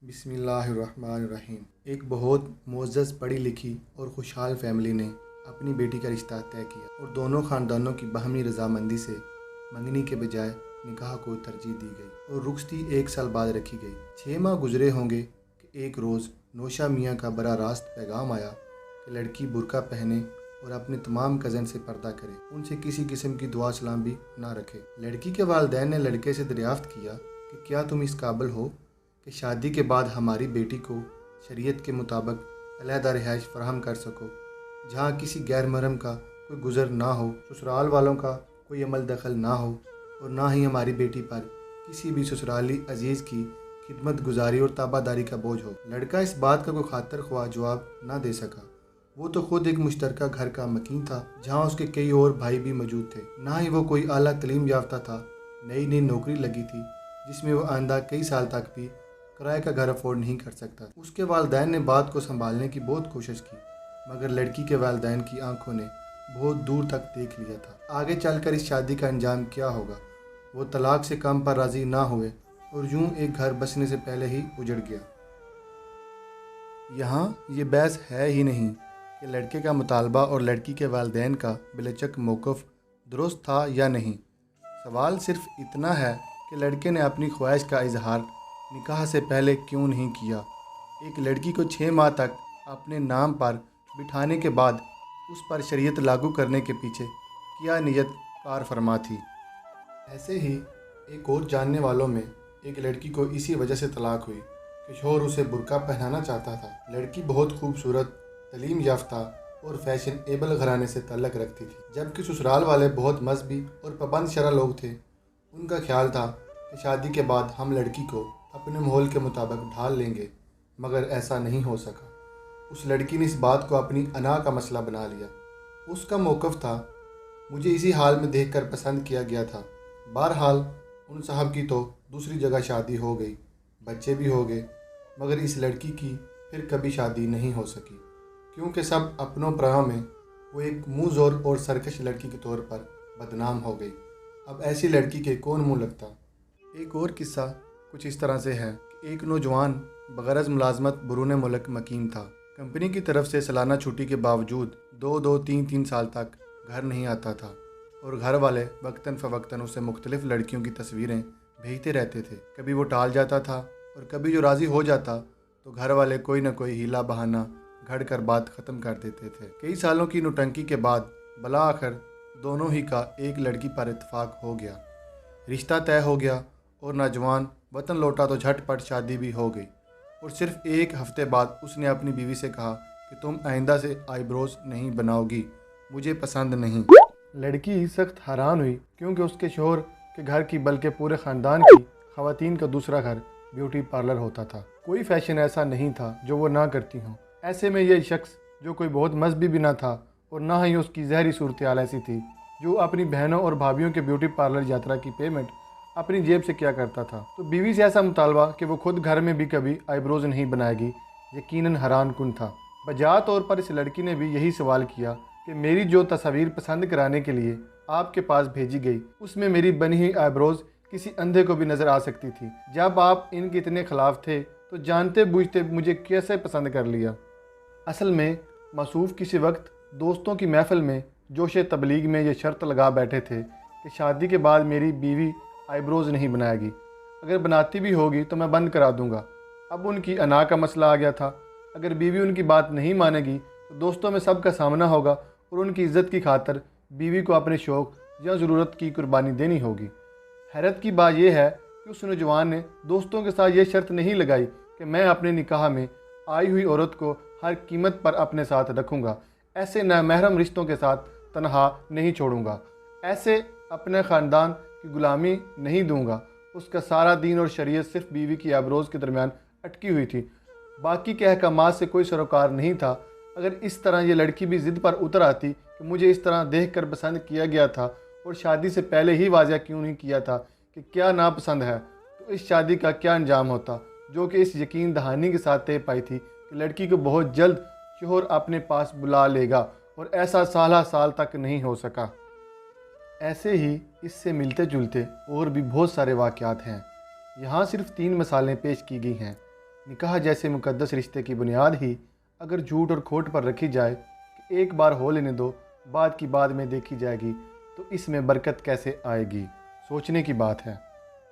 बिस्मिल्लाहिर्रहमानिर्रहीम। एक बहुत मुअज़्ज़ज़, पढ़ी लिखी और खुशहाल फैमिली ने अपनी बेटी का रिश्ता तय किया और दोनों ख़ानदानों की बाहमी रजामंदी से मंगनी के बजाय निकाह को तरजीह दी गई और रुखसती 1 साल बाद रखी गई। 6 माह गुजरे होंगे कि एक रोज़ नौशा मियाँ का बड़ा रास्त पैगाम आया कि लड़की बुर्का पहने और अपने तमाम कज़न से पर्दा करे, उनसे किसी किस्म की दुआ सलाम भी ना रखे। लड़की के वालिदैन ने लड़के से दरियाफ़्त किया कि क्या तुम इस काबिल हो कि शादी के बाद हमारी बेटी को शरीयत के मुताबिक अलहदा रिहाइश फराहम कर सको, जहाँ किसी गैर महरम का कोई गुज़र ना हो, ससुराल वालों का कोई अमल दखल ना हो और ना ही हमारी बेटी पर किसी भी ससुराली अजीज़ की खिदमत गुजारी और ताबादारी का बोझ हो। लड़का इस बात का कोई खातर ख्वाह जवाब ना दे सका। वो तो खुद एक मुश्तरका घर का मकीन था, जहाँ उसके कई और भाई भी मौजूद थे। ना ही वो कोई आला तलीम याफ्ता था। नई नई नौकरी लगी थी जिसमें वो आइंदा कई साल तक भी किराए का घर अफोर्ड नहीं कर सकता। उसके वालिदैन ने बात को संभालने की बहुत कोशिश की, मगर लड़की के वालिदैन की आंखों ने बहुत दूर तक देख लिया था आगे चलकर इस शादी का अंजाम क्या होगा। वो तलाक से कम पर राज़ी ना हुए और यूं एक घर बसने से पहले ही उजड़ गया। यहाँ ये बहस है ही नहीं कि लड़के का मुतालबा और लड़की के वालिदैन का बिलचक मौक़िफ़ दुरुस्त था या नहीं। सवाल सिर्फ इतना है कि लड़के ने अपनी ख्वाहिश का इजहार निकाह से पहले क्यों नहीं किया। एक लड़की को 6 माह तक अपने नाम पर बिठाने के बाद उस पर शरीयत लागू करने के पीछे क्या नीयत कार फरमा थी। ऐसे ही एक और जानने वालों में एक लड़की को इसी वजह से तलाक हुई कि शौहर उसे बुर्का पहनाना चाहता था। लड़की बहुत खूबसूरत, तलीम याफ्ता और फैशन एबल घराने से ताल्लुक़ रखती थी, जबकि ससुराल वाले बहुत मजहबी और पाबंद शरअ लोग थे। उनका ख्याल था कि शादी के बाद हम लड़की को अपने माहौल के मुताबिक ढाल लेंगे, मगर ऐसा नहीं हो सका। उस लड़की ने इस बात को अपनी अना का मसला बना लिया। उसका मौक़िफ़ था, मुझे इसी हाल में देखकर पसंद किया गया था। बहरहाल उन साहब की तो दूसरी जगह शादी हो गई, बच्चे भी हो गए, मगर इस लड़की की फिर कभी शादी नहीं हो सकी, क्योंकि सब अपनों परायों में वो एक मुँह ज़ोर और सरकश लड़की के तौर पर बदनाम हो गई। अब ऐसी लड़की के कौन मुँह लगता। एक और किस्सा कुछ इस तरह से है कि एक नौजवान बगरज़ मुलाजमत बरून मुल्क मकीम था। कंपनी की तरफ से सालाना छुट्टी के बावजूद 2-2, 3-3 साल तक घर नहीं आता था और घर वाले वक्तन फ़वक्तन उसे मुख्तलिफ़ लड़कियों की तस्वीरें भेजते रहते थे। कभी वो टाल जाता था और कभी जो राज़ी हो जाता तो घर वाले कोई ना कोई हीला बहाना घड़ कर बात ख़त्म कर देते थे। कई सालों की नौटंकी के बाद भला आखिर दोनों ही का एक लड़की पर इत्तेफाक हो गया। रिश्ता तय हो गया और नौजवान वतन लौटा तो झटपट शादी भी हो गई और सिर्फ 1 हफ्ते बाद उसने अपनी बीवी से कहा कि तुम आइंदा से आईब्रोज नहीं बनाओगी, मुझे पसंद नहीं। लड़की सख्त हैरान हुई, क्योंकि उसके शौहर के घर की बल्कि पूरे ख़ानदान की ख़वातीन का दूसरा घर ब्यूटी पार्लर होता था। कोई फैशन ऐसा नहीं था जो वो ना करती हों। ऐसे में यह शख्स, जो कोई बहुत मजहबी भी ना था और ना ही उसकी जहरी सूरत हाल ऐसी थी, जो अपनी बहनों और भाभीयों के ब्यूटी पार्लर यात्रा की पेमेंट अपनी जेब से क्या करता था, तो बीवी से ऐसा मुतालबा कि वो खुद घर में भी कभी आईब्रोज नहीं बनाएगी, यकीनन हैरान कुन था। बजा तौर पर इस लड़की ने भी यही सवाल किया कि मेरी जो तस्वीर पसंद कराने के लिए आपके पास भेजी गई, उसमें मेरी बनी हुई आईब्रोज किसी अंधे को भी नज़र आ सकती थी। जब आप इनके इतने ख़िलाफ़ थे तो जानते बूझते मुझे कैसे पसंद कर लिया। असल में मसूफ़ किसी वक्त दोस्तों की महफ़िल में जोश तबलीग में ये शर्त लगा बैठे थे कि शादी के बाद मेरी बीवी आईब्रोज नहीं बनाएगी, अगर बनाती भी होगी तो मैं बंद करा दूंगा। अब उनकी अना का मसला आ गया था। अगर बीवी उनकी बात नहीं मानेगी तो दोस्तों में सबका सामना होगा और उनकी इज़्ज़त की खातर बीवी को अपने शौक़ या ज़रूरत की कुर्बानी देनी होगी। हैरत की बात यह है कि उस नौजवान ने दोस्तों के साथ ये शर्त नहीं लगाई कि मैं अपने निकाह में आई हुई औरत को हर कीमत पर अपने साथ रखूँगा, ऐसे नामहरम रिश्तों के साथ तनहा नहीं छोड़ूंगा, ऐसे अपने ख़ानदान की ग़ुलामी नहीं दूंगा। उसका सारा दीन और शरीयत सिर्फ बीवी की आबरोज़ के दरमियान अटकी हुई थी, बाकी के अहकामात से कोई सरोकार नहीं था। अगर इस तरह ये लड़की भी ज़िद पर उतर आती कि मुझे इस तरह देखकर पसंद किया गया था और शादी से पहले ही वाज़ह क्यों नहीं किया था कि क्या नापसंद है, तो इस शादी का क्या अंजाम होता, जो कि इस यकीन दहानी के साथ तय पाई थी कि लड़की को बहुत जल्द शौहर अपने पास बुला लेगा, और ऐसा साल तक नहीं हो सका। ऐसे ही इससे मिलते जुलते और भी बहुत सारे वाक़यात हैं। यहाँ सिर्फ 3 मिसालें पेश की गई हैं। نکاح جیسے مقدس رشتے کی بنیاد ہی اگر جھوٹ اور کھوٹ پر رکھی جائے کہ ایک بار ہو لینے دو، بعد کی بعد میں دیکھی جائے گی، تو اس میں برکت کیسے آئے گی؟ سوچنے کی بات ہے۔